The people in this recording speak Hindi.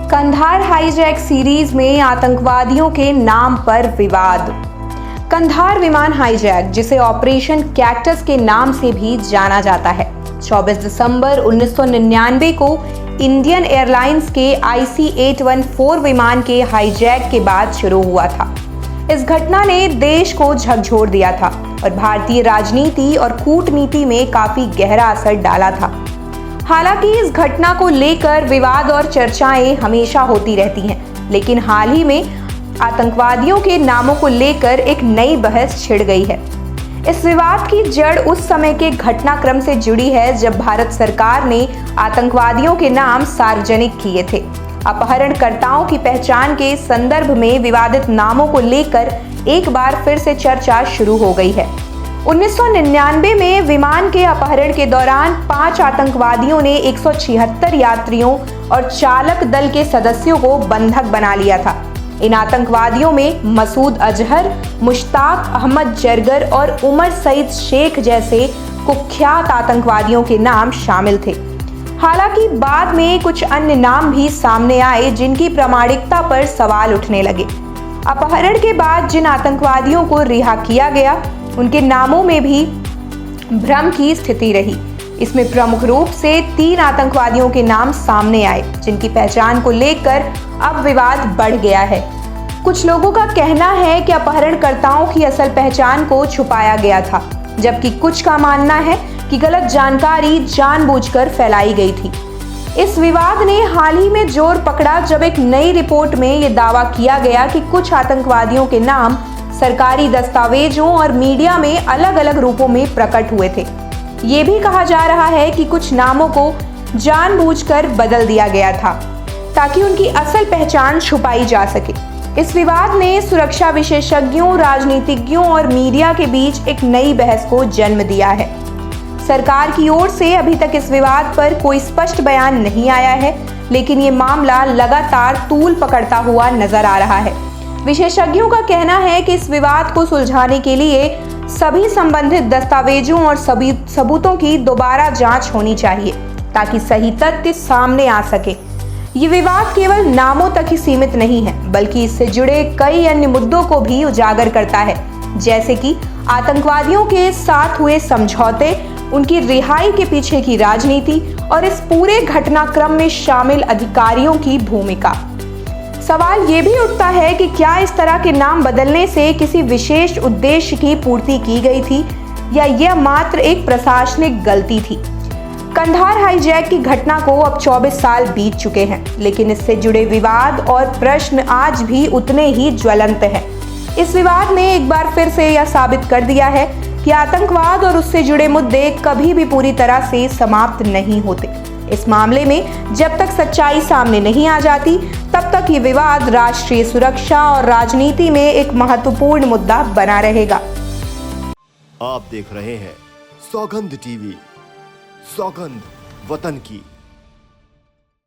कंधार हाईजैक सीरीज में आतंकवादियों के नाम पर विवाद। कंधार विमान हाईजैक, जिसे ऑपरेशन कैक्टस के नाम से भी जाना जाता है, 24 दिसंबर 1999 को इंडियन एयरलाइंस के IC-814 विमान के हाईजैक के बाद शुरू हुआ था। इस घटना ने देश को झकझोर दिया था और भारतीय राजनीति और कूटनीति में काफी गहरा असर डाला था। हालांकि इस घटना को लेकर विवाद और चर्चाएं हमेशा होती रहती हैं, लेकिन हाल ही में आतंकवादियों के नामों को लेकर एक नई बहस छिड़ गई है। इस विवाद की जड़ उस समय के घटनाक्रम से जुड़ी है जब भारत सरकार ने आतंकवादियों के नाम सार्वजनिक किए थे। अपहरणकर्ताओं की पहचान के संदर्भ में विवादित नामों को लेकर एक बार फिर से चर्चा शुरू हो गई है। 1999 में विमान के अपहरण के दौरान 5 आतंकवादियों ने 176 यात्रियों और चालक दल के सदस्यों को बंधक बना लिया था। इन आतंकवादियों में मसूद अजहर, मुश्ताक अहमद जरगर और उमर सईद शेख जैसे कुख्यात आतंकवादियों के नाम शामिल थे। हालांकि बाद में कुछ अन्य नाम भी सामने आए जिनकी प्रामाणिकता पर सवाल उठने लगे। अपहरण के बाद जिन आतंकवादियों को रिहा किया गया, उनके नामों में भी भ्रम की स्थिति रही। इसमें प्रमुख रूप से 3 आतंकवादियों के नाम सामने आए, जिनकी पहचान को लेकर अब विवाद बढ़ गया है। कुछ लोगों का कहना है कि अपहरणकर्ताओं की असल पहचान को छुपाया गया था, जबकि कुछ का मानना है कि गलत जानकारी जानबूझकर फैलाई गई थी। इस विवाद ने हाल ही में जोर पकड़ा जब एक नई रिपोर्ट में यह दावा किया गया कि कुछ आतंकवादियों के नाम सरकारी दस्तावेजों और मीडिया में अलग अलग रूपों में प्रकट हुए थे। ये भी कहा जा रहा है कि कुछ नामों को जानबूझकर बदल दिया गया था ताकि उनकी असल पहचान छुपाई जा सके। इस विवाद ने सुरक्षा विशेषज्ञों, राजनीतिज्ञों और मीडिया के बीच एक नई बहस को जन्म दिया है। सरकार की ओर से अभी तक इस विवाद पर कोई स्पष्ट बयान नहीं आया है, लेकिन ये मामला लगातार तूल पकड़ता हुआ नजर आ रहा है। विशेषज्ञों का कहना है कि इस विवाद को सुलझाने के लिए सभी संबंधित दस्तावेजों और सभी सबूतों की दोबारा जांच होनी चाहिए ताकि सही तथ्य सामने आ सके। ये विवाद केवल नामों तक ही सीमित नहीं है, बल्कि इससे जुड़े कई अन्य मुद्दों को भी उजागर करता है, जैसे कि आतंकवादियों के साथ हुए समझौते, उनकी रिहाई के पीछे की राजनीति और इस पूरे घटनाक्रम में शामिल अधिकारियों की भूमिका। सवाल ये भी उठता है कि क्या इस तरह के नाम बदलने से किसी विशेष उद्देश्य की पूर्ति की गई थी या यह मात्र एक प्रशासनिक गलती थी। कंधार हाईजैक की घटना को अब 24 साल बीत चुके हैं, लेकिन इससे जुड़े विवाद और प्रश्न आज भी उतने ही ज्वलंत हैं। इस विवाद ने एक बार फिर से यह साबित कर दिया है कि आतंकवाद और उससे जुड़े मुद्दे कभी भी पूरी तरह से समाप्त नहीं होते। इस मामले में जब तक सच्चाई सामने नहीं आ जाती, तब तक ये विवाद राष्ट्रीय सुरक्षा और राजनीति में एक महत्वपूर्ण मुद्दा बना रहेगा। आप देख रहे हैं सौगंध टीवी, सौगंध वतन की।